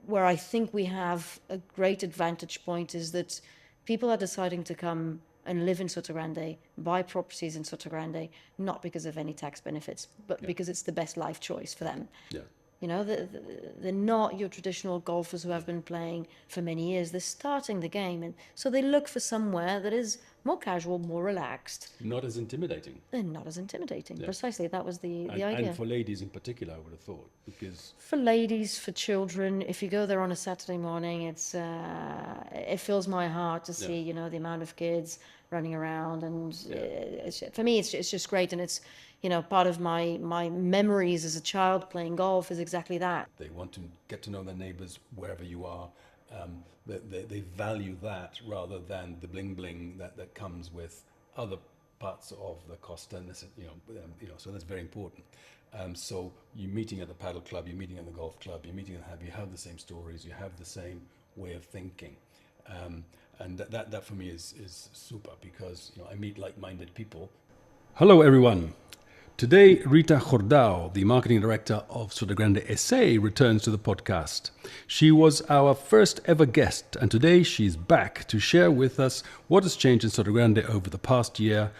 where I think we have a great advantage point is that people are deciding to come and live in Sotogrande, buy properties in Sotogrande, not because of any tax benefits, but because it's the best life choice for them. Yeah. You know, they're not your traditional golfers who have been playing for many years. They're starting the game, and so they look for somewhere that is more casual, more relaxed. Not as intimidating. They're not as intimidating. Yeah. Precisely, that was the idea. And for ladies in particular, I would have thought, because For ladies, for children, if you go there on a Saturday morning, it fills my heart to see, you know, the amount of kids running around, and for me, it's just great, and it's, you know, part of my memories as a child playing golf is exactly that. they want to get to know their neighbors wherever you are. They value that rather than the bling bling that comes with other parts of the Costa, so that's very important. So you're meeting at the paddle club, you're meeting at the golf club, you're meeting at you have the same stories, you have the same way of thinking. And that for me is super, because I meet like-minded people. Hello everyone. Today, Rita Jordao, the marketing director of Sotogrande SA, returns to the podcast. She was our first ever guest, and today she's back to share with us what has changed in Sotogrande over the past year,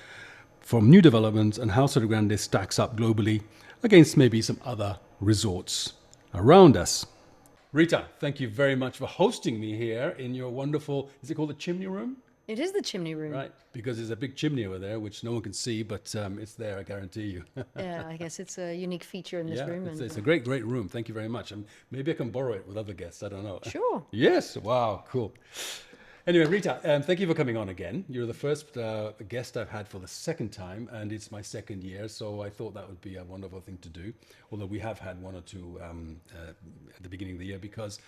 from new developments and how Sotogrande stacks up globally against maybe some other resorts around us. Rita, thank you very much for hosting me here in your wonderful, is it called the chimney room? It is the chimney room. Right, because there's a big chimney over there, which no one can see, but it's there, I guarantee you. Yeah, I guess it's a unique feature in this room. It's a great room. Thank you very much. And maybe I can borrow it with other guests. I don't know. Sure. Yes. Wow. Cool. Anyway, Rita, thank you for coming on again. You're the first guest I've had for the second time, and it's my second year, so I thought that would be a wonderful thing to do. Although we have had one or two at the beginning of the year, because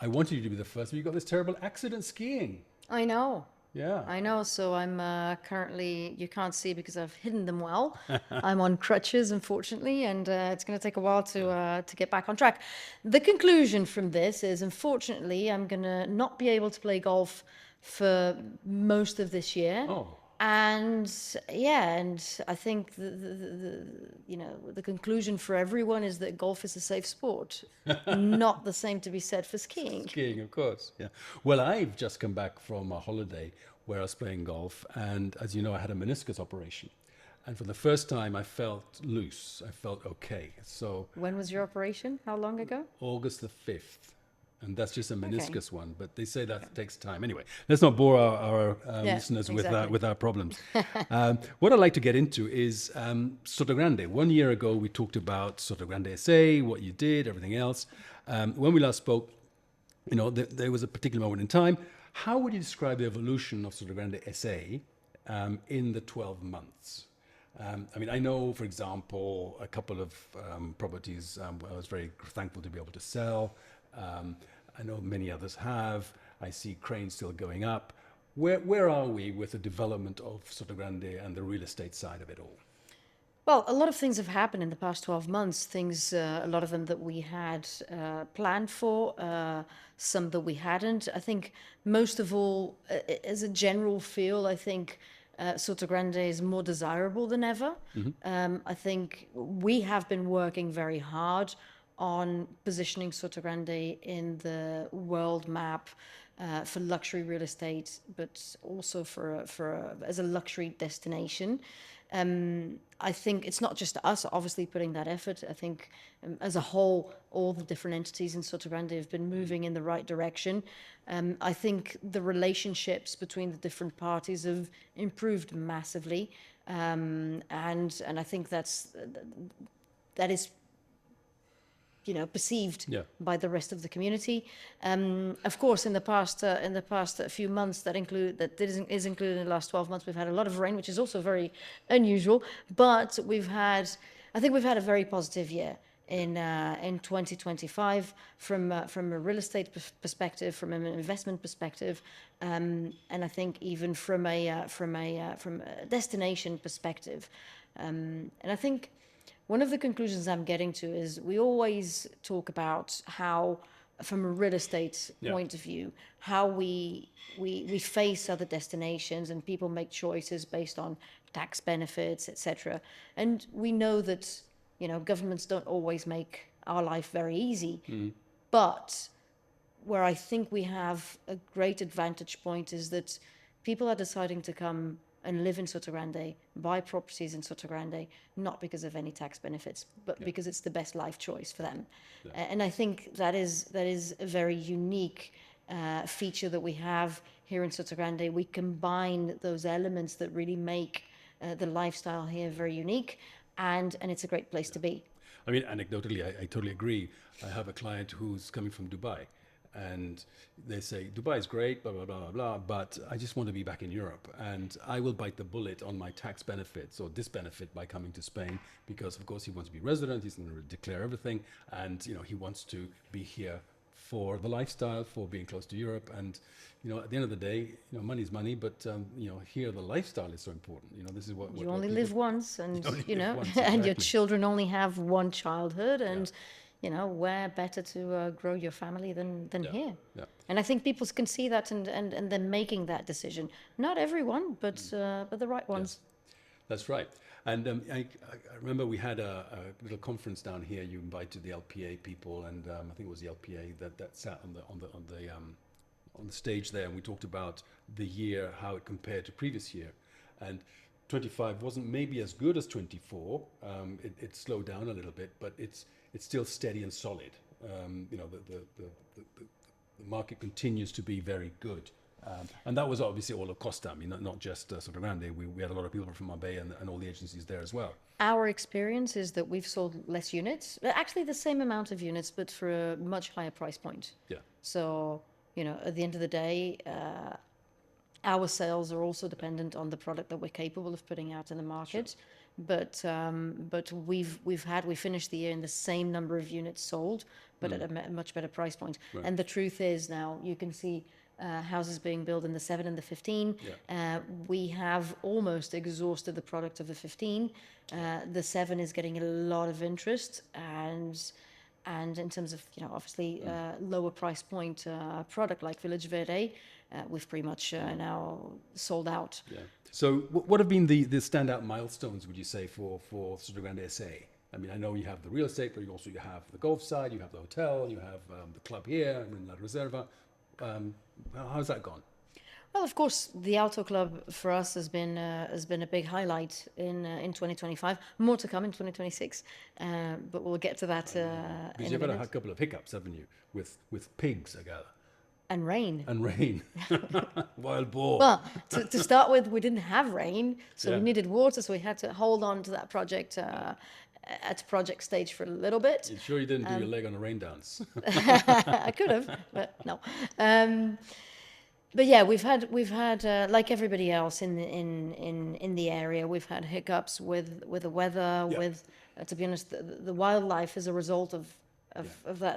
I wanted you to be the first, but you got this terrible accident skiing. I know. Yeah. I know. So I'm currently, you can't see because I've hidden them well. I'm on crutches, unfortunately, and it's going to take a while to get back on track. The conclusion from this is, unfortunately, I'm going to not be able to play golf for most of this year. Oh. And I think the conclusion for everyone is that golf is a safe sport. Not the same to be said for skiing. Skiing, of course. Yeah. Well, I've just come back from a holiday where I was playing golf, and as you know, I had a meniscus operation. And for the first time, I felt loose. I felt okay. So When was your operation? How long ago? August the 5th. And that's just a meniscus one, but they say that takes time. Anyway, let's not bore our listeners with our problems. What I'd like to get into is Sotogrande. 1 year ago, we talked about Sotogrande SA, what you did, everything else. When we last spoke, there was a particular moment in time. How would you describe the evolution of Sotogrande SA in the 12 months? I know, for example, a couple of properties I was very thankful to be able to sell. I know many others have. I see cranes still going up. Where are we with the development of Sotogrande and the real estate side of it all? Well, a lot of things have happened in the past 12 months. A lot of them that we had planned for, some that we hadn't. I think most of all, as a general feel, I think Sotogrande is more desirable than ever. Mm-hmm. I think we have been working very hard on positioning Sotogrande in the world map for luxury real estate, but also as a luxury destination. I think it's not just us, obviously, putting that effort. I think as a whole, all the different entities in Sotogrande have been moving in the right direction. I think the relationships between the different parties have improved massively. And I think that is perceived by the rest of the community. Of course, in the past few months, that is included in the last 12 months, we've had a lot of rain, which is also very unusual. But I think we've had a very positive year in 2025 from a real estate perspective, from an investment perspective, and I think even from a destination perspective. And I think one of the conclusions I'm getting to is we always talk about how, from a real estate point of view, how we face other destinations and people make choices based on tax benefits, etc. And we know that governments don't always make our life very easy, but where I think we have a great advantage point is that people are deciding to come and live in Sotogrande, buy properties in Sotogrande, not because of any tax benefits, but because it's the best life choice for them. And I think that is a very unique feature that we have here in Sotogrande. We combine those elements that really make the lifestyle here very unique, and it's a great place to be. I mean, anecdotally, I totally agree. I have a client who's coming from Dubai, and they say Dubai is great, blah blah blah blah blah, but I just want to be back in Europe, and I will bite the bullet on my tax benefits or disbenefit by coming to Spain because, of course, he wants to be resident. He's going to declare everything, and he wants to be here for the lifestyle, for being close to Europe, and at the end of the day, money's money, but here the lifestyle is so important. This is what You only people, live once, and only you live know, once, and your exactly. children only have one childhood, and where better to grow your family than Yeah, here? yeah. And I think people can see that, and they're making that decision. Not everyone, but the right ones. That's right. And I remember we had a little conference down here. You invited the LPA people, and I think it was the LPA that sat on the stage there, and we talked about the year, how it compared to previous year, and 25 wasn't maybe as good as 24. It slowed down a little bit, but it's still steady and solid. The market continues to be very good. And that was obviously all of Costa. I mean, not just Sotogrande. We had a lot of people from Marbella and all the agencies there as well. Our experience is that we've sold less units, actually the same amount of units, but for a much higher price point. Yeah, So, at the end of the day, our sales are also dependent on the product that we're capable of putting out in the market. But we finished the year in the same number of units sold, but at a much better price point. Right. And the truth is now you can see houses being built in the 7 and the 15. We have almost exhausted the product of the 15. The 7 is getting a lot of interest, and in terms of obviously lower price point product like Village Verde, we've pretty much now sold out. yeah. So what have been the standout milestones, would you say, for Sotogrande SA? I mean, I know you have the real estate, but you have the golf side, you have the hotel, you have the club here in La Reserva. How's that gone? Well, of course, the Alto Club for us has been a big highlight in 2025. More to come in 2026, but we'll get to that Because in a you've had minute. a couple of hiccups, haven't you, with pigs, I gather, And rain. and rain, wild boar. Well, to start with, we didn't have rain, so we Yeah. needed water, so we had to hold on to that project at project stage for a little bit. You sure you didn't do your leg on a rain dance? I could have, but no. But yeah, we've had like everybody else in the area, we've had hiccups with the weather, Yeah. with to be honest, the wildlife as a result of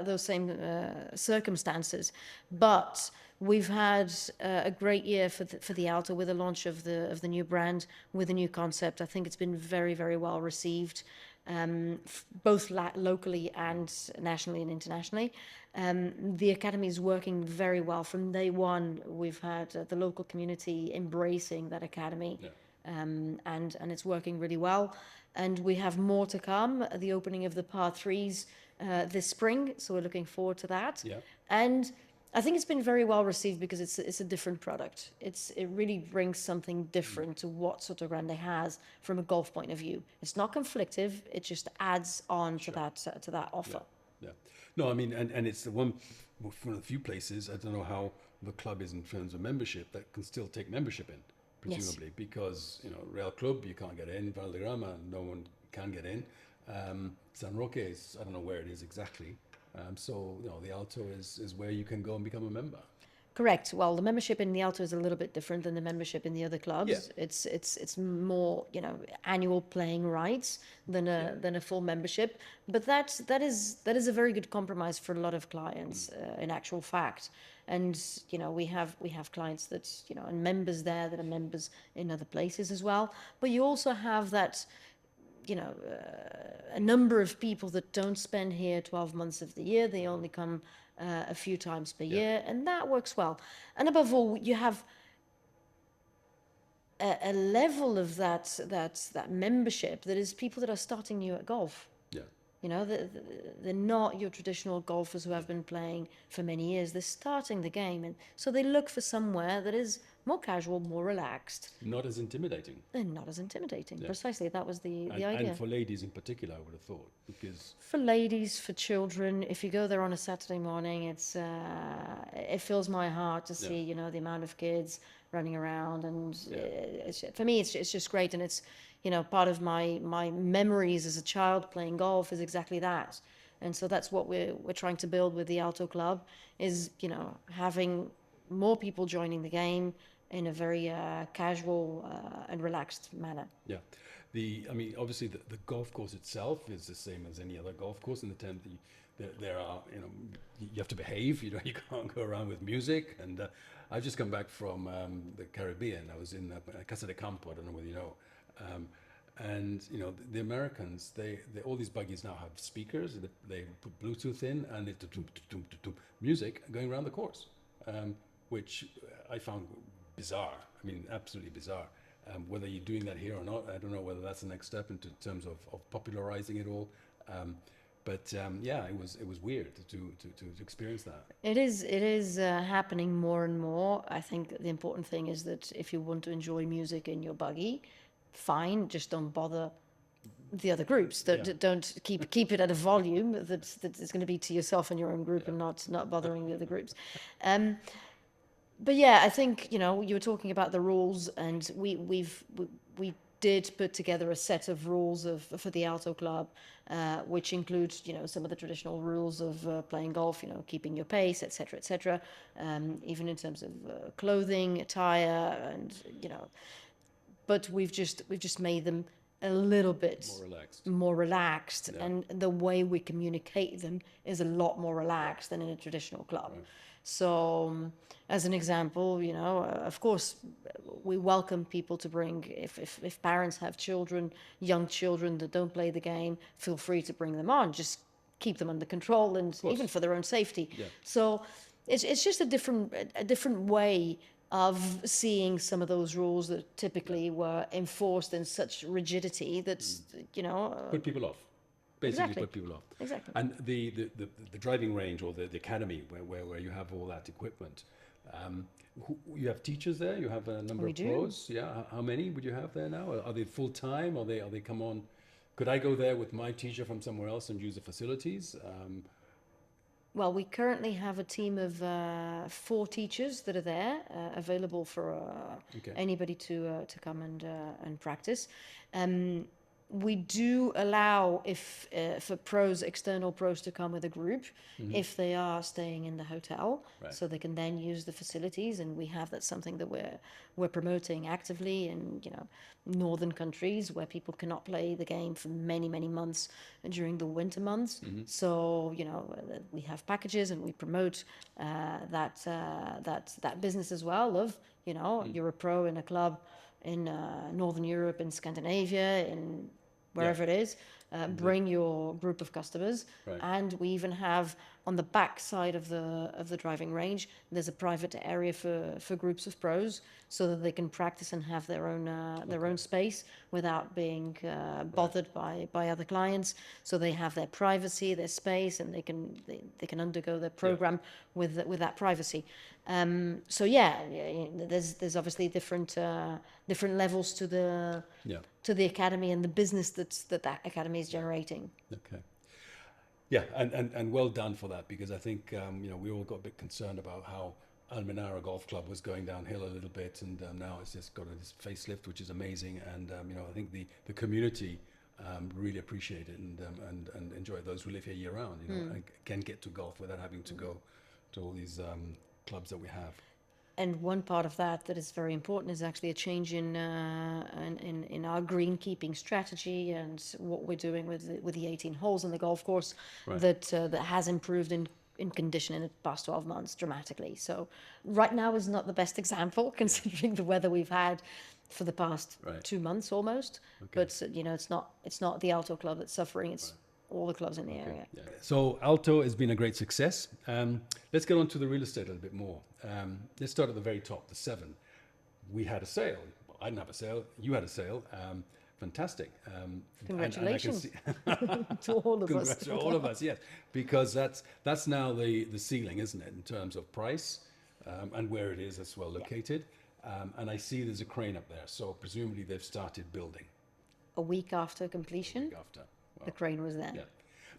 those same circumstances. But we've had a great year for the Alto with the launch of the new brand, with a new concept. I think it's been very, very well received, both locally and nationally and internationally. The academy is working very well. From day one, we've had the local community embracing that academy, and it's working really well. And we have more to come. The opening of the Par 3s this spring, so we're looking forward to that. Yeah. And I think it's been very well received because it's a different product. It really brings something different to what Sotogrande has from a golf point of view. It's not conflictive. It just adds on to that offer. Yeah. No, I mean, and it's one of the few places, I don't know how the club is in terms of membership, that can still take membership in, presumably, because, Real Club, you can't get in, Valderrama, no one can get in. San Roque is, I don't know where it is exactly. So, the Alto is where you can go and become a member. Correct. Well, the membership in the Alto is a little bit different than the membership in the other clubs. Yeah. It's more annual playing rights than a full membership. But that is a very good compromise for a lot of clients in actual fact. And we have clients that and members there that are members in other places as well. But you also have that. A number of people that don't spend here 12 months of the year. They only come a few times per year, and that works well. And above all, you have a level of that membership that is people that are starting new at golf. Yeah. You know, they're not your traditional golfers who have been playing for many years. They're starting the game, and so they look for somewhere that is more casual, more relaxed, Not as intimidating. and not as intimidating. Yeah. Precisely, that was the And idea. for ladies in particular, I would have thought, because For ladies, for children, if you go there on a Saturday morning, it fills my heart to yeah, see, you know, the amount of kids running around, and yeah, for me, it's just great, and it's, you know, part of my memories as a child playing golf is exactly that, and so that's what we're trying to build with the Alto Club, is, you know, having more people joining the game in a very casual and relaxed manner. yeah. I mean, obviously, the golf course itself is the same as any other golf course in the term that there are, you know, you have to behave. You know, you can't go around with music. And I've just come back from the Caribbean. I was in Casa de Campo. I don't know whether you know. And you know, the Americans, they all these buggies now have speakers. They put Bluetooth in, and it's music going around the course, which I found bizarre. I mean, absolutely bizarre. Whether you're doing that here or not, I don't know whether that's the next step in terms of popularizing it all. Yeah, it was weird to experience that. It is happening more and more. I think the important thing is that if you want to enjoy music in your buggy, fine, just don't bother the other groups. Yeah. Don't keep it at a volume that is going to be to yourself and your own group, and not bothering the other groups. But yeah, I think, you know, you were talking about the rules, and we did put together a set of rules for the Alto Club, which includes, you know, some of the traditional rules of playing golf, you know, keeping your pace, etc., etc. Even in terms of clothing, attire, and, you know, but we've just made them a little bit More relaxed. more relaxed, Yeah. and the way we communicate them is a lot more relaxed than in a traditional club. Right. So, as an example, you know, of course, we welcome people to bring, if parents have children, young children that don't play the game, feel free to bring them on. Just keep them under control, and course. even for their own safety. Yeah. So, it's just a different way of seeing some of those rules that typically were enforced in such rigidity that, you know, Put people off. Basically, exactly. put people off. Exactly. And the driving range, or the academy where you have all that equipment, you have teachers there. You have a number We of do. pros. Yeah. How many would you have there now? Are they full time? Are they come on? Could I go there with my teacher from somewhere else and use the facilities? Well, we currently have a team of 4 teachers that are there, available for Okay. anybody to come and practice. We do allow, if for pros, external pros, to come with a group if they are staying in the hotel, Right. so they can then use the facilities. And we have, that's something that we're promoting actively in, you know, northern countries where people cannot play the game for many months during the winter months. So, you know, we have packages, and we promote that business as well. Of, you know, you're a pro in a club in Northern Europe, in Scandinavia, in wherever it is, bring your group of customers. Right. And we even have, on the back side of the driving range, there's a private area for groups of pros, so that they can practice and have their own space without being bothered by other clients. So they have their privacy, their space, and they can undergo their program with that privacy. So yeah, there's obviously different levels to the Yeah. to the academy and the business that academy is generating. Okay. Yeah, and well done for that, because I think you know, we all got a bit concerned about how Almenara Golf Club was going downhill a little bit, and now it's just got this facelift, which is amazing. And you know, I think the community really appreciate it, and enjoy it. Those who live here year round, you know, and can get to golf without having to go to all these clubs that we have. And one part of that is very important is actually a change in our greenkeeping strategy, and what we're doing with the 18 holes in the golf course. Right. That has improved in condition in the past 12 months dramatically. So right now is not the best example, considering the weather we've had for the past Right. 2 months almost. But you know, it's not the Alto Club that's suffering. It's all the clubs in the area. Yeah. So Alto has been a great success. Let's get on to the real estate a little bit more. Let's start at the very top, the 7. We had a sale. I didn't have a sale. You had a sale fantastic. And I can Congratulations see. to all of us. Congrats to all of us, yes, because that's now the ceiling, isn't it, in terms of price, and where it is as well located. And I see there's a crane up there, so presumably they've started building A week after a completion, week after. the Wow. crane was there. Yeah,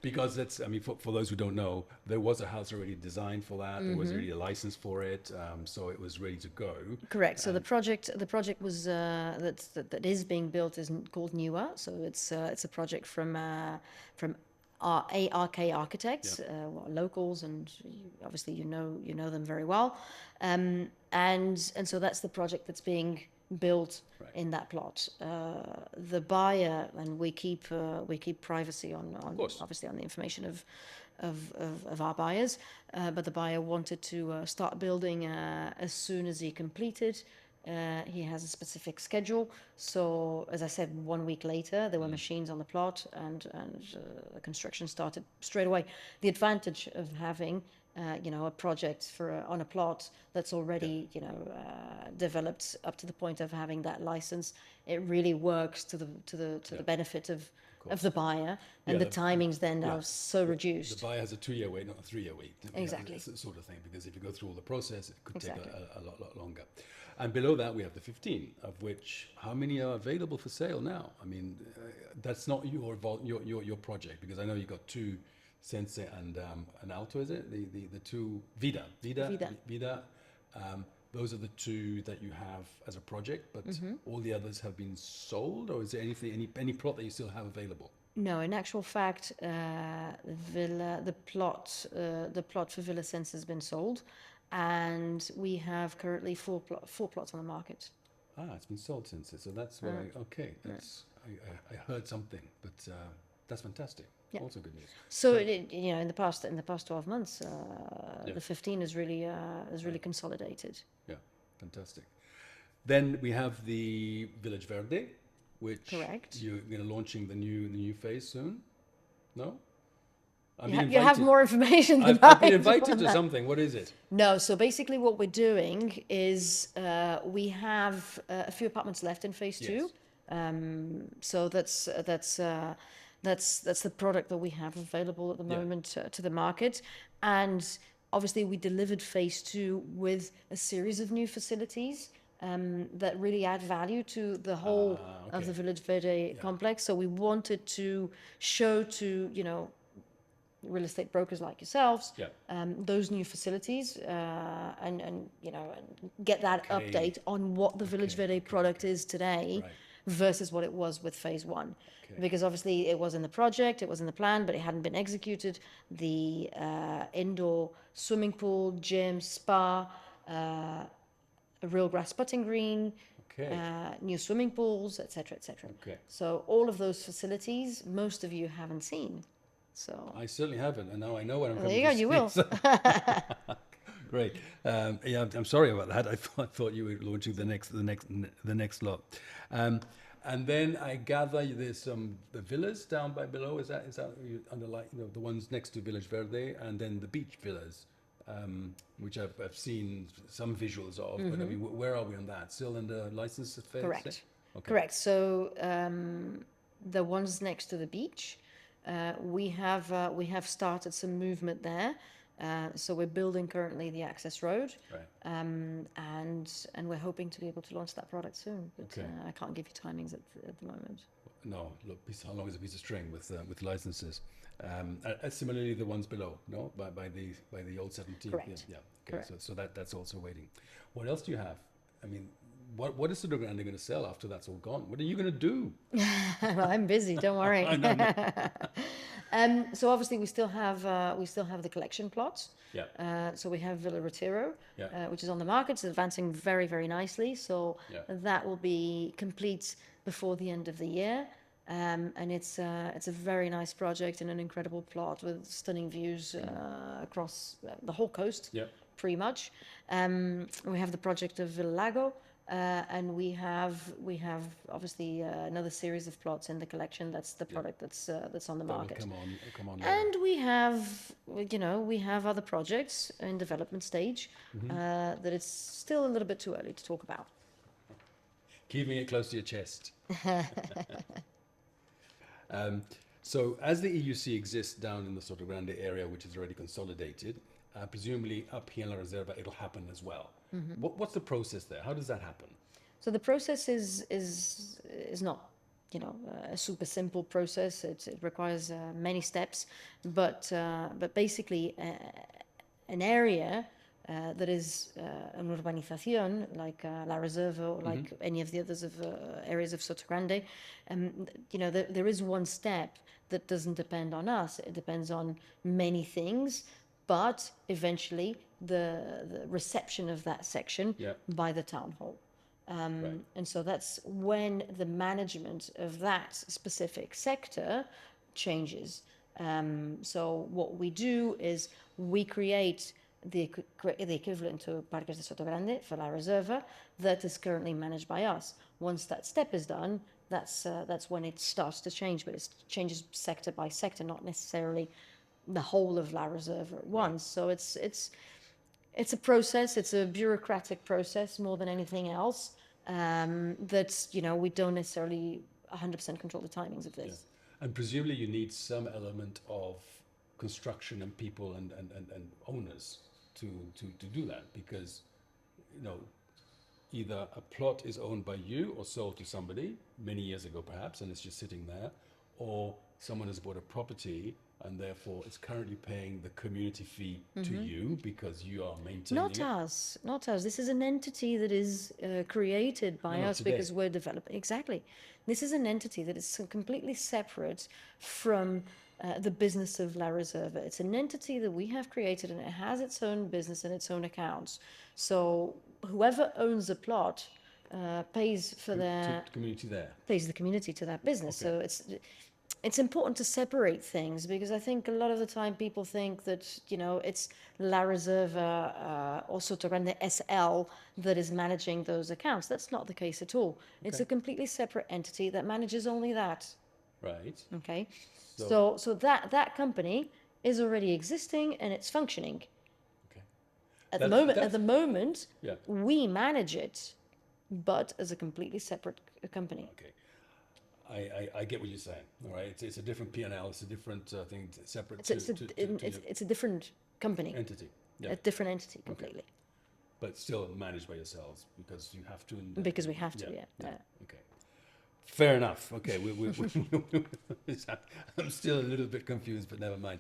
because that's, I mean, for those who don't know, there was a house already designed for that. There was already a license for it, so it was ready to go. Correct. So the project was that is being built is called Newer. So it's a project from ARK Architects, locals, and obviously you know them very well, and so that's the project that's being built in that plot. The buyer, and we keep privacy on course. obviously on the information of our buyers, but the buyer wanted to start building as soon as he completed. He has a specific schedule. So, as I said, 1 week later, there were machines on the plot, and the construction started straight away. The advantage of having, a project on a plot that's already, developed up to the point of having that license, it really works to the benefit of the buyer, and the timings then are so reduced. The buyer has a 2-year wait, not a 3-year wait. Exactly. That's the sort of thing, because if you go through all the process, it could Exactly. take a lot longer. And below that, we have the 15, of which how many are available for sale now? I mean, that's not your project, because I know you got two, Sense and an Alto, is it? The two Vida. Those are the two that you have as a project, but all the others have been sold, or is there any plot that you still have available? No, in actual fact, the plot for Villa Sense has been sold, and we have currently four plots on the market. It's been sold since it, so that's what I heard something, but that's fantastic. Yeah. Also good news. So in the past 12 months, the 15 is really consolidated. Yeah, fantastic. Then we have the Village Verde, which Correct. you're going to launching the new phase soon. No, You have more information than I've been I do invited on to that. something. What is it? No, so basically what we're doing is we have a few apartments left in phase two. So that's the product that we have available at the moment to the market. And obviously we delivered phase two with a series of new facilities that really add value to the whole of the Village Verde complex. So we wanted to show to, real estate brokers like yourselves, those new facilities, and get that update on what the Village Verde product is today versus what it was with phase one. Because obviously it was in the project, it was in the plan, but it hadn't been executed. The indoor swimming pool, gym, spa, a real grass putting green, new swimming pools, etc., etc. So all of those facilities, most of you haven't seen. So I certainly haven't, and now I know what I'm there coming you go. to You will. Great. I'm sorry about that. I thought you were launching the next lot. And then I gather there's the villas down by below. Is that you underline the ones next to Village Verde, and then the beach villas, which I've seen some visuals of. But I mean, where are we on that? Still in the license phase? Correct. Okay. Correct. So the ones next to the beach, we have started some movement there. So we're building currently the access road, and we're hoping to be able to launch that product soon. But I can't give you timings at the moment. No, look, how long is a piece of string with licenses? Similarly, the ones below, no, by the old 17. Correct. Yeah. Okay. Correct. So that's also waiting. What else do you have? I mean, what is Sotogrande going to sell after that's all gone? What are you going to do? Well, I'm busy. Don't worry. I know. So obviously we still have the collection plots. So we have Villa Retiro, which is on the market. It's advancing very, very nicely. So that will be complete before the end of the year. And it's a very nice project and an incredible plot with stunning views across the whole coast, pretty much. We have the project of Villa Lago. And we have obviously another series of plots in the collection. That's the product that's on the market. Come on. And we have other projects in development stage that it's still a little bit too early to talk about. Keeping it close to your chest. So as the EUC exists down in the Sotogrande area, which is already consolidated, presumably up here in La Reserva, it'll happen as well. What's the process there? How does that happen? So the process is not, you know, a super simple process. It requires many steps, but basically an area that is an urbanización like La Reserva or like any of the others of areas of Sotogrande, you know, there is one step that doesn't depend on us. It depends on many things, but eventually the reception of that section Yeah. by the town hall. Right. And so that's when the management of that specific sector changes. So what we do is we create the equivalent to Parques de Sotogrande for La Reserva that is currently managed by us. Once that step is done, that's when it starts to change, but it changes sector by sector, not necessarily the whole of La Reserva at once. So it's a process. It's a bureaucratic process more than anything else. That, you know, we don't necessarily 100% control the timings of this. And presumably you need some element of construction and people and owners to do that, because, you know, either a plot is owned by you or sold to somebody many years ago perhaps, and it's just sitting there, or someone has bought a property and therefore it's currently paying the community fee to you because you are maintaining Not it. us, not us. This is an entity that is created by No, us today. because we're developing. Exactly. This is an entity that is completely separate from the business of La Reserva. It's an entity that we have created and it has its own business and its own accounts. So whoever owns a plot pays for their To community there. pays the community to that business. Okay. So it's important to separate things, because I think a lot of the time people think that, you know, it's La Reserva or Sotogrande SL that is managing those accounts. That's not the case at all. It's a completely separate entity that manages only that. Right. Okay, So- so that company is already existing and it's functioning. Okay. At That's- the moment, Yeah. we manage it, but as a completely separate company. Okay. I get what you're saying. All right. It's a different P&L. It's a different thing, separate It's a different company, entity. Yeah. a different entity completely. But still managed by yourselves because you have to. Because we have to, yeah. Okay. Fair enough. Okay. I'm still a little bit confused, but never mind.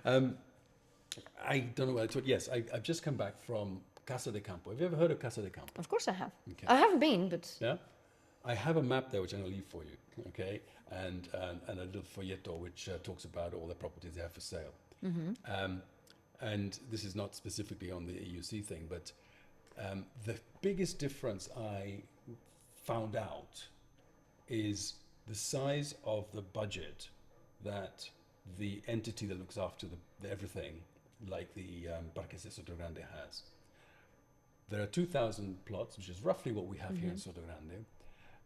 I don't know what I told. Yes, I've just come back from Casa de Campo. Have you ever heard of Casa de Campo? Of course I have. Okay. I haven't been, but Yeah. I have a map there which I'm going to leave for you. Okay. And a little folletto which talks about all the properties they have for sale. And this is not specifically on the EUC thing, but the biggest difference I found out is the size of the budget that the entity that looks after the everything, like the Parques de Sotogrande has. There are 2,000 plots, which is roughly what we have here in Sotogrande,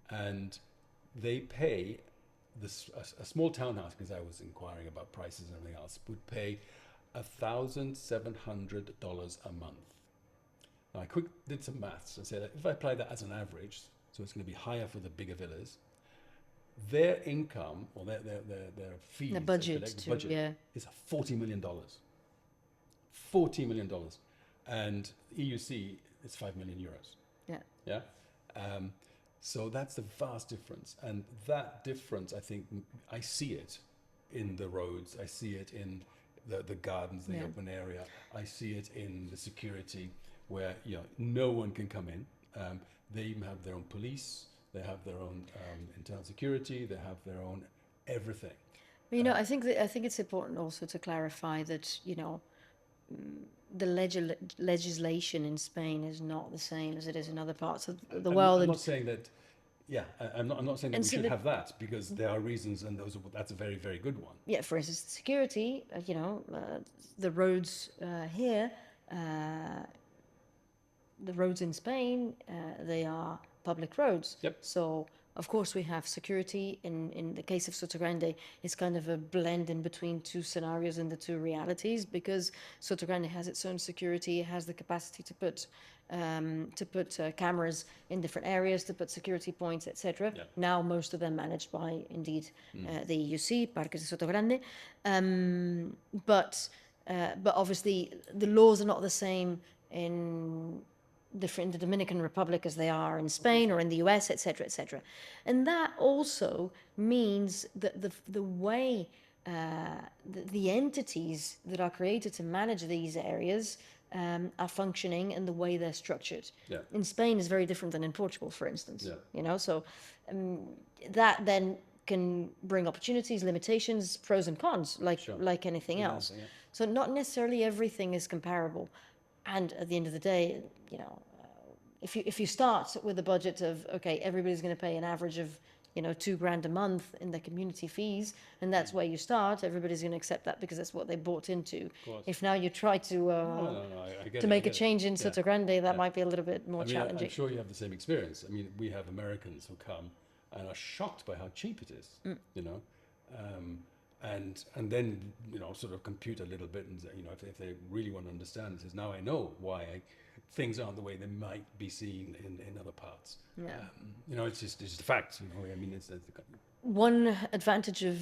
and they pay a small townhouse, because I was inquiring about prices and everything else, would pay $1,700 a month. Now I did some maths and said that if I apply that as an average, so it's going to be higher for the bigger villas, their income or their fees, the budget, yeah. is $40 million. $40 million, and EUC is 5 million euros. Yeah. Yeah. So that's the vast difference, and that difference, I think, I see it in the roads. I see it in the gardens, the open area. I see it in the security, where no one can come in. They even have their own police. They have their own internal security. They have their own everything. I think it's important also to clarify that the legislation in Spain is not the same as it is in other parts of the world. I'm not saying that. Yeah, I'm not saying that we should have that, because there are reasons, and that's a very, very good one. Yeah, for instance, security. The roads here, the roads in Spain, they are public roads. Yep. So Of course, we have security. In the case of Sotogrande, it's kind of a blend in between two scenarios and the two realities, because Sotogrande has its own security, it has the capacity to put cameras in different areas, to put security points, etc. Yeah. Now, most of them managed by, indeed, the EUC, Parques de Sotogrande. Um, but but obviously, the laws are not the same in the Dominican Republic as they are in Spain or in the US, etc., etc. And that also means that the way the entities that are created to manage these areas are functioning and the way they're structured. Yeah. In Spain is very different than in Portugal, for instance. Yeah. You know, so that then can bring opportunities, limitations, pros and cons, like anything else. Yeah. So not necessarily everything is comparable. And at the end of the day, you know, if you start with a budget of, okay, everybody's going to pay an average of, you know, $2,000 a month in their community fees, and that's where you start, everybody's going to accept that because that's what they bought into. If now you try to I get to it, make I a get change it. in Sotogrande, that might be a little bit more I mean, challenging. I'm sure you have the same experience. I mean, we have Americans who come and are shocked by how cheap it is, you know, and then, you know, sort of compute a little bit, and, you know, if they really want to understand, it says, now I know why things aren't the way they might be seen in other parts. Yeah. You know, it's just a fact. You know, I mean, it's One advantage of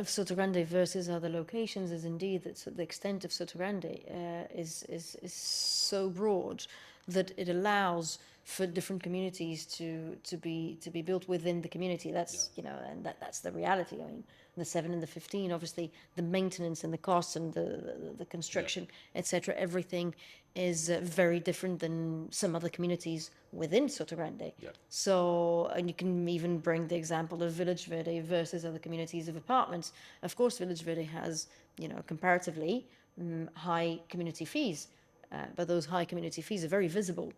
Sotogrande versus other locations is indeed that the extent of Sotogrande is so broad that it allows for different communities to be built within the community. That's you know, and that's the reality. I mean, the 7 and the 15, obviously, the maintenance and the costs and the construction, etc. Everything is very different than some other communities within Sotogrande. Yeah. So, and you can even bring the example of Village Verde versus other communities of apartments. Of course, Village Verde has, you know, comparatively high community fees. But those high community fees are very visible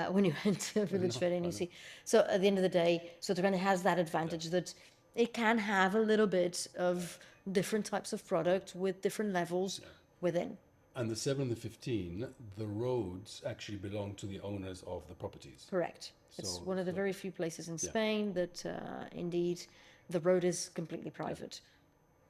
when you enter Village Verde and you see. So at the end of the day, Sotogrande has that advantage that it can have a little bit of different types of product with different levels within. And the 7 and the 15, the roads actually belong to the owners of the properties. Correct. It's So- one of the very few places in Spain that indeed the road is completely private.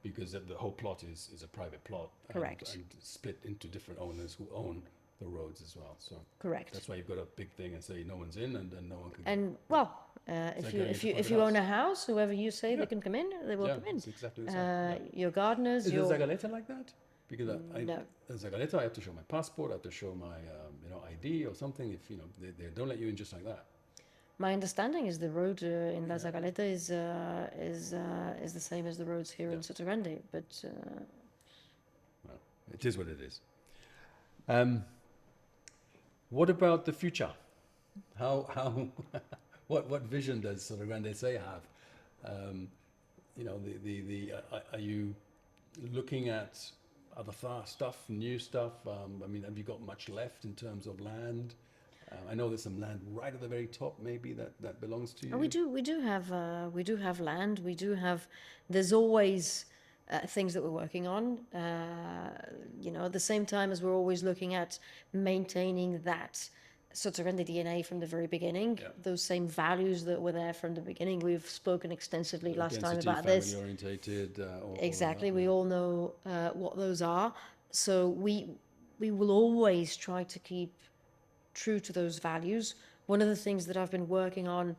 Because the whole plot is a private plot. Correct. And split into different owners who own the roads as well. So Correct. that's why you've got a big thing and say no one's in, and then no one can. And well, like if going into you private own a house, whoever you say they can come in, they will yeah, come in. it's exactly the same. Your gardeners, Is the your Zagaleta like that? Because No. the Zagaleta, I have to show my passport, I have to show my you know, ID or something. If you know, they don't let you in just like that. my understanding is the road in La Zagaleta is the same as the roads here in Sotogrande, but Well, it is what it is. What about the future? How what vision does Sotogrande say have? You know, are you looking at other stuff, new stuff? I mean, have you got much left in terms of land? I know there's some land right at the very top, maybe that belongs to you. we do have land. We do have. There's always things that we're working on. You know, at the same time as we're always looking at maintaining that Sotogrande DNA from the very beginning. Yeah. Those same values that were there from the beginning. We've spoken extensively last time Density, about this. family orientated. Exactly. We all know what those are. So we will always try to keep true to those values. One of the things that I've been working on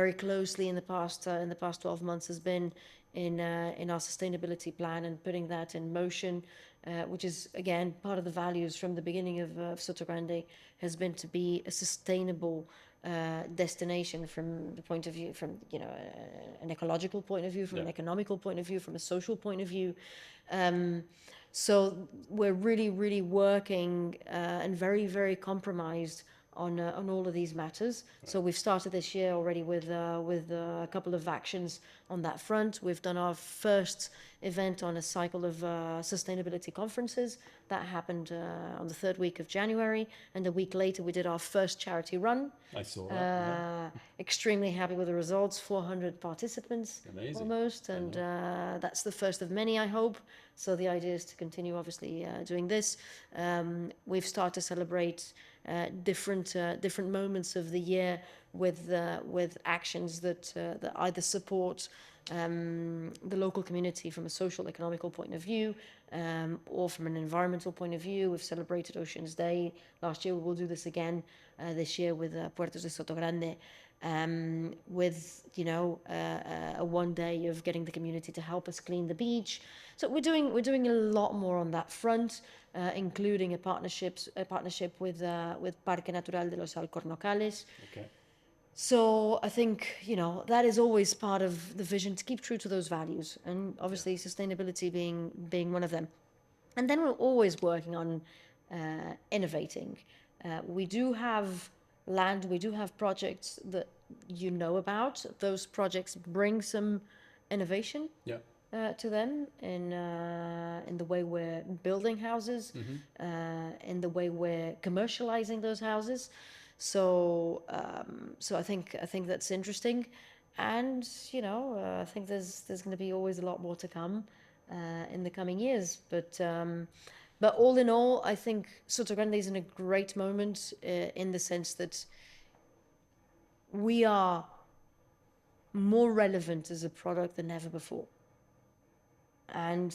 very closely in the past 12 months has been in our sustainability plan and putting that in motion, which is again part of the values from the beginning of Sotogrande has been to be a sustainable destination from the point of view, from you know an ecological point of view, from an economical point of view, from a social point of view. So we're really working and very compromised on all of these matters. So we've started this year already with a couple of actions on that front. We've done our first event on a cycle of sustainability conferences that happened on the 3rd week of January, and a week later we did our first charity run. I saw that. Extremely happy with the results. 400 participants. Amazing. Almost, and that's the first of many, I hope. So the idea is to continue, obviously, doing this. We've started to celebrate different moments of the year with actions that either support the local community from a social economical point of view, or from an environmental point of view. We've celebrated Oceans Day last year. We'll do this again this year with Puertos de Sotogrande, with a one day of getting the community to help us clean the beach. So we're doing a lot more on that front, including a partnership with Parque Natural de los Alcornocales. Okay. So I think that is always part of the vision, to keep true to those values, and obviously sustainability being one of them. And then we're always working on innovating. We do have land, we do have projects that about. Those projects bring some innovation Yeah. to them in the way we're building houses, in the way we're commercializing those houses. So I think that's interesting, and I think there's going to be always a lot more to come in the coming years. But all in all, I think Sotogrande is in a great moment in the sense that we are more relevant as a product than ever before. And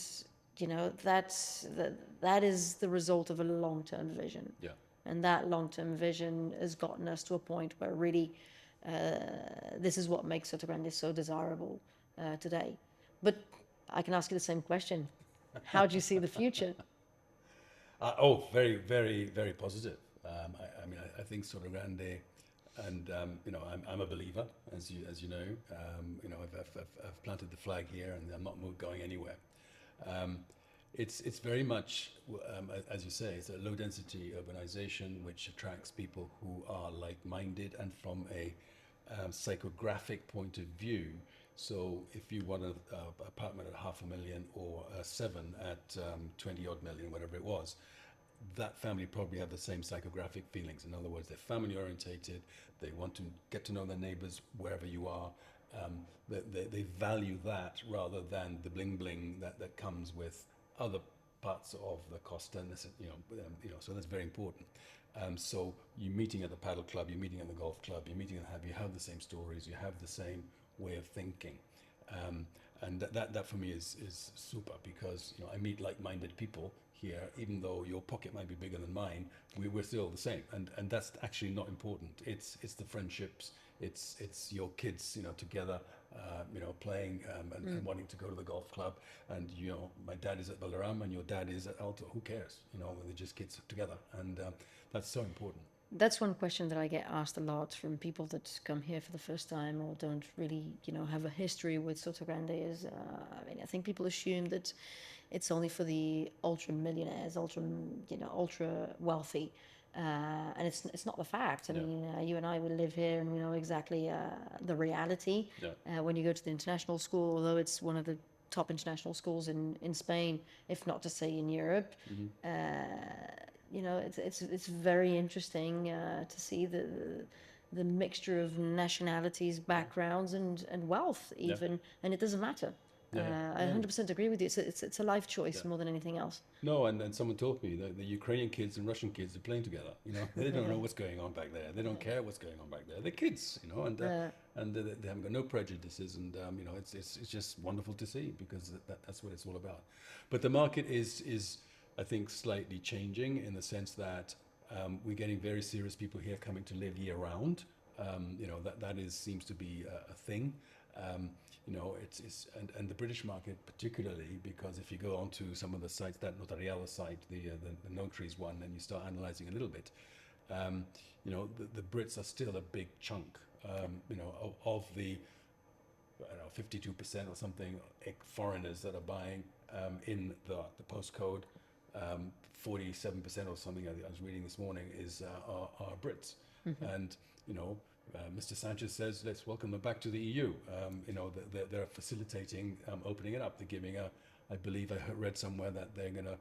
that is the result of a long-term vision. Yeah. And that long-term vision has gotten us to a point where really this is what makes Sotogrande so desirable today. But I can ask you the same question. How do you see the future? Very, very, very positive. I mean, I think Sotogrande, and I'm a believer, as you know. I've planted the flag here, and I'm not going anywhere. It's very much, as you say, it's a low-density urbanization which attracts people who are like-minded, and from a psychographic point of view. So if you want an apartment at $500,000 or 7 at 20 odd million, whatever it was, that family probably have the same psychographic feelings. In other words, they're family orientated. They want to get to know their neighbors wherever you are. They value that rather than the bling bling that comes with other parts of the costa. So that's very important. So you're meeting at the paddle club, you're meeting at the golf club, you're meeting you have the same stories, you have the same way of thinking. And that for me is super, because I meet like-minded people here. Even though your pocket might be bigger than mine, we're still the same, and that's actually not important. It's the friendships, it's your kids together, playing and wanting to go to the golf club. And my dad is at Valderrama and your dad is at Alto. Who cares? They're just kids together, and that's so important. That's one question that I get asked a lot from people that come here for the first time or don't really, have a history with Sotogrande. I think people assume that it's only for the ultra millionaires, ultra wealthy, and it's not the fact. I mean, you and I will live here, and we know exactly the reality. When you go to the international school, although it's one of the top international schools in Spain, if not to say in Europe. It's very interesting to see the mixture of nationalities, backgrounds, and wealth even, and it doesn't matter. I 100% agree with you. It's a life choice more than anything else. No, and someone told me that the Ukrainian kids and Russian kids are playing together. They don't know what's going on back there. They don't care what's going on back there. They're kids, and they haven't got no prejudices, and it's just wonderful to see, because that's what it's all about. But the market is I think slightly changing, in the sense that we're getting very serious people here coming to live year round. That seems to be a thing. And the British market particularly, because if you go onto some of the sites, that Notariado site, the notaries one, and you start analyzing a little bit, the Brits are still a big chunk, of the 52% or something foreigners that are buying in the postcode. 47% or something, I was reading this morning, are Brits. And Mr. Sanchez says, let's welcome them back to the EU. They're facilitating opening it up. They're giving I believe I read somewhere that they're going to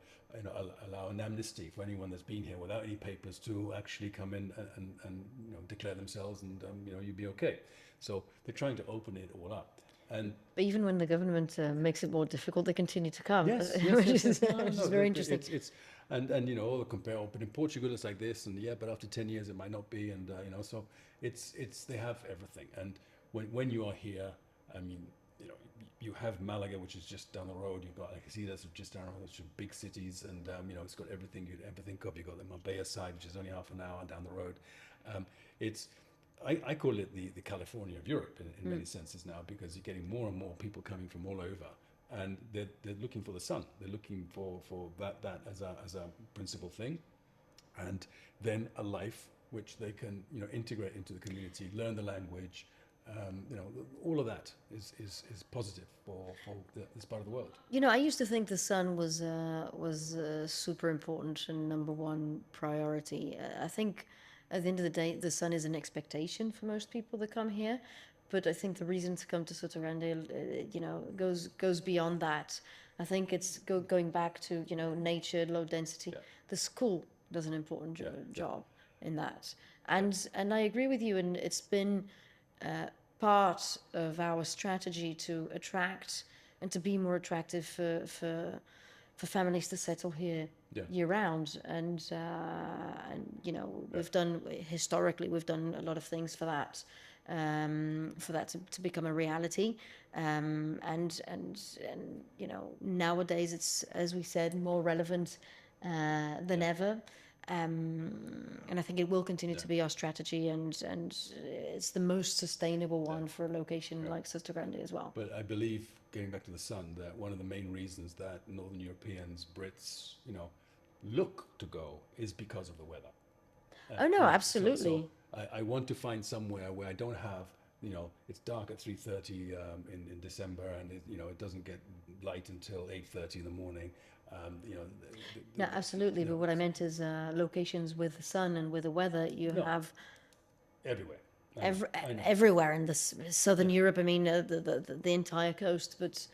allow an amnesty for anyone that's been here without any papers to actually come in and declare themselves, and you'd be okay. So they're trying to open it all up. But even when the government makes it more difficult, they continue to come. Yes, which is No, very interesting. and you know, all the compare, oh, but in Portugal it's like this, and yeah, but after 10 years it might not be, and you know, so it's they have everything. And when you are here, I mean, you know, you have Malaga, which is just down the road. You've got, like, I see that's just down the road, which are big cities, and you know, it's got everything you'd ever think of. You've got the Marbella side, which is only half an hour down the road. It's I call it the California of Europe in many senses now, because you're getting more and more people coming from all over, and they're looking for the sun. They're looking for that as a principal thing, and then a life which they can, you know, integrate into the community, learn the language. You know, all of that is positive for this part of the world. You know, I used to think the sun was super important and number one priority. I think at the end of the day, the sun is an expectation for most people that come here. But I think the reason to come to Sotogrande, you know, goes beyond that. I think it's going back to, you know, nature, low density. Yeah. The school does an important Yeah. job in that, and I agree with you. And it's been part of our strategy to attract and to be more attractive for families to settle here Yeah. year round. And you know, historically we've done a lot of things for that, to become a reality. And you know, nowadays it's, as we said, more relevant than ever. And I think it will continue to be our strategy, and it's the most sustainable one for a location like Sotogrande as well. But I believe, getting back to the sun, that one of the main reasons that Northern Europeans, Brits, you know, look to go is because of the weather. Oh no, You know, absolutely. So I want to find somewhere where I don't have, you know, it's dark at 3:30 in December, and you know, it doesn't get light until 8:30 in the morning. You know, No, absolutely. you But know, what I meant is locations with the sun and with the weather. You no, have everywhere. I know, I know. everywhere in this southern Europe. I mean, the entire coast. But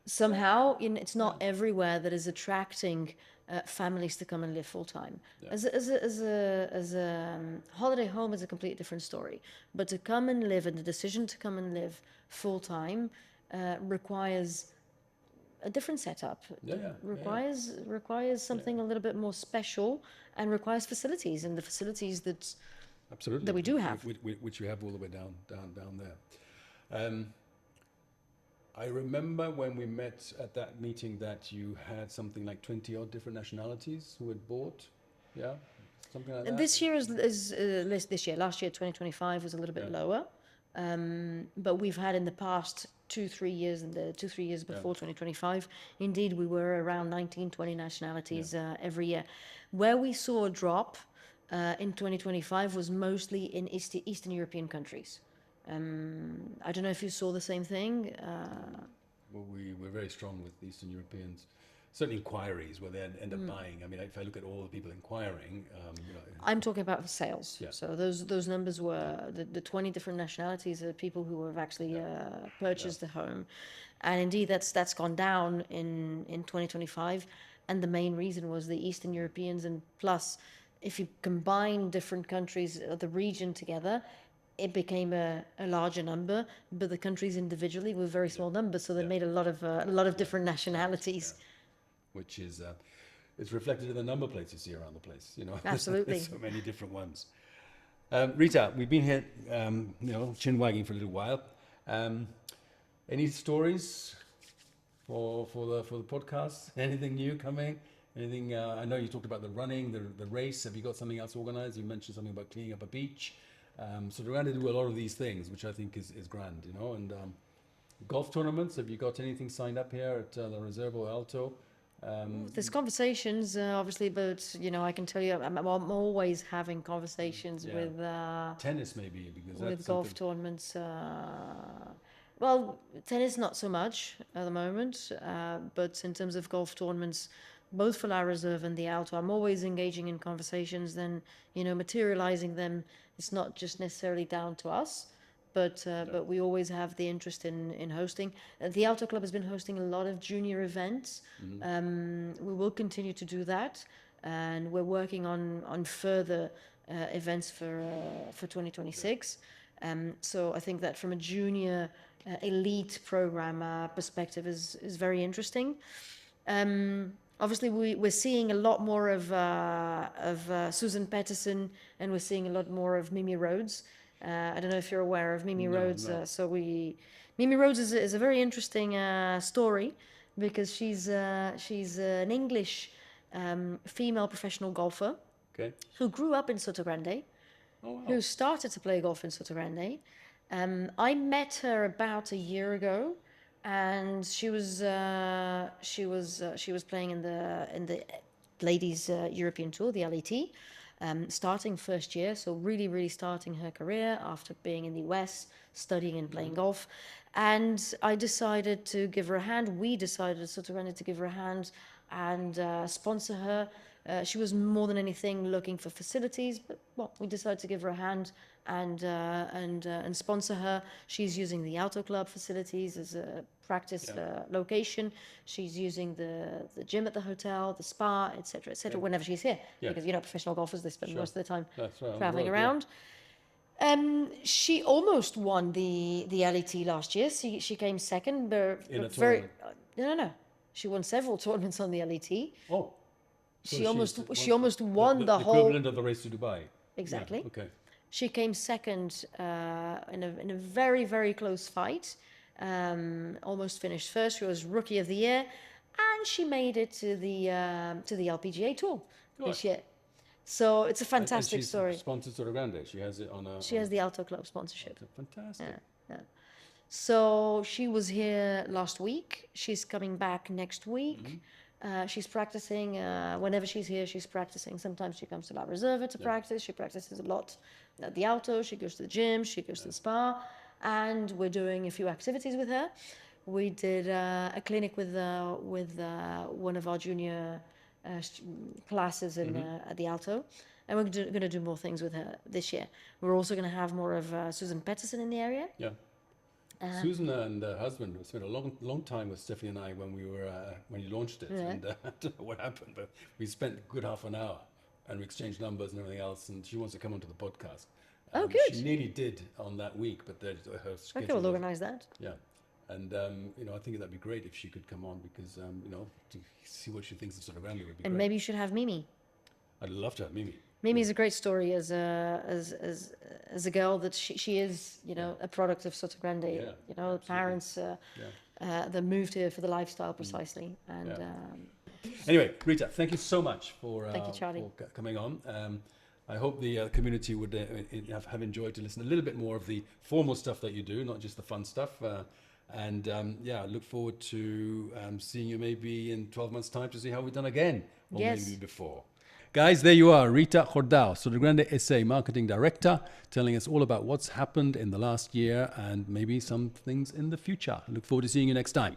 somehow, you know, it's not everywhere that is attracting families to come and live full time. As a holiday home is a completely different story. But to come and live, and the decision to come and live full time requires a different setup. Requires something a little bit more special, and requires facilities, and the facilities Absolutely. that we do have. Which we have all the way down there. I remember when we met at that meeting that you had something like 20 odd different nationalities who had bought, yeah, something like that. This year is this year. Last year, 2025 was a little bit lower, but we've had in the past 2-3 years, and the 2-3 years before 2025, indeed we were around 19-20 nationalities every year. Where we saw a drop in 2025 was mostly in Eastern European countries. I don't know if you saw the same thing. Well, we're very strong with Eastern Europeans. Certainly inquiries where they end up buying. I mean, if I look at all the people inquiring, you know, I'm talking about sales. Yeah. So those numbers were the 20 different nationalities are people who have actually purchased the home, and indeed that's gone down in 2025, and the main reason was the Eastern Europeans, and plus, if you combine different countries of the region together, it became a larger number, but the countries individually were very small numbers, so they made a lot of different nationalities. which is it's reflected in the number plates you see around the place. You know, Absolutely. There's so many different ones. Rita, we've been here, you know, chin wagging for a little while. Any stories for the podcast? Anything new coming? Anything? I know you talked about the running, the race. Have you got something else organized? You mentioned something about cleaning up a beach. So we're going to do a lot of these things, which I think is grand, you know. And golf tournaments. Have you got anything signed up here at the Reserva or Alto? There's conversations, obviously, but you know, I can tell you, I'm always having conversations with tennis, maybe, because that's with golf tournaments. Well, tennis not so much at the moment, but in terms of golf tournaments, both for La Reserve and the Alto, I'm always engaging in conversations. Then, you know, materializing them. It's not just necessarily down to us, but we always have the interest in hosting. The Alto Club has been hosting a lot of junior events. We will continue to do that, and we're working on further events for 2026. So I think that from a junior elite program perspective is very interesting. Obviously, we're seeing a lot more of Susan Peterson, and we're seeing a lot more of Mimi Rhodes. I don't know if you're aware of Mimi No, Rhodes. no. Mimi Rhodes is a very interesting story because she's an English female professional golfer Okay. who grew up in Sotogrande, Oh, wow. who started to play golf in Sotogrande. I met her about a year ago, and she was playing in the ladies European Tour, the LET, starting first year, so really starting her career after being in the US, studying and playing golf. And I decided to give her a hand. We decided, Sotogrande, to give her a hand and sponsor her. She was more than anything looking for facilities, but well, we decided to give her a hand and sponsor her. She's using the Alto Club facilities as a practice location. She's using the gym at the hotel, the spa, etc., whenever she's here, because professional golfers, they spend most of the time traveling around. She almost won the LET last year. She came second, but In a very tournament? no. She won several tournaments on the LET. Oh. So She almost won the whole equivalent of the race to Dubai. exactly. Yeah, okay. She came second in a very close fight. Almost finished first. She was Rookie of the Year, and she made it to the LPGA Tour this year. So it's a fantastic and she's story. Sponsored Sotogrande. She has it on a. She has the Alto Club sponsorship. Fantastic. Yeah. So she was here last week. She's coming back next week. She's practicing. Whenever she's here, she's practicing. Sometimes she comes to La Reserva to practice. She practices a lot at the Alto. She goes to the gym. She goes to the spa. And we're doing a few activities with her. We did a clinic with one of our junior classes at the Alto. And we're going to do more things with her this year. We're also going to have more of Susan Peterson in the area. Yeah. Susan and her husband spent a long time with Stephanie and I when you launched it. And I don't know what happened, but we spent a good half an hour and we exchanged numbers and everything else. And she wants to come onto the podcast. Oh, good. She nearly did on that week, but her schedule. Okay, we'll organise that. Yeah. And, I think that'd be great if she could come on because, to see what she thinks of Sotogrande would be great. And maybe you should have Mimi. I'd love to have Mimi. Mimi's a great story as a girl that she is, a product of Sotogrande. Yeah, parents that moved here for the lifestyle precisely. And anyway, Rita, thank you so much for thank you, Charlie, for coming on. I hope the community would have enjoyed to listen a little bit more of the formal stuff that you do, not just the fun stuff. I look forward to seeing you maybe in 12 months' time to see how we've done again, or maybe before. Guys, there you are, Rita Jordao, Sotogrande SA Marketing Director, telling us all about what's happened in the last year and maybe some things in the future. I look forward to seeing you next time.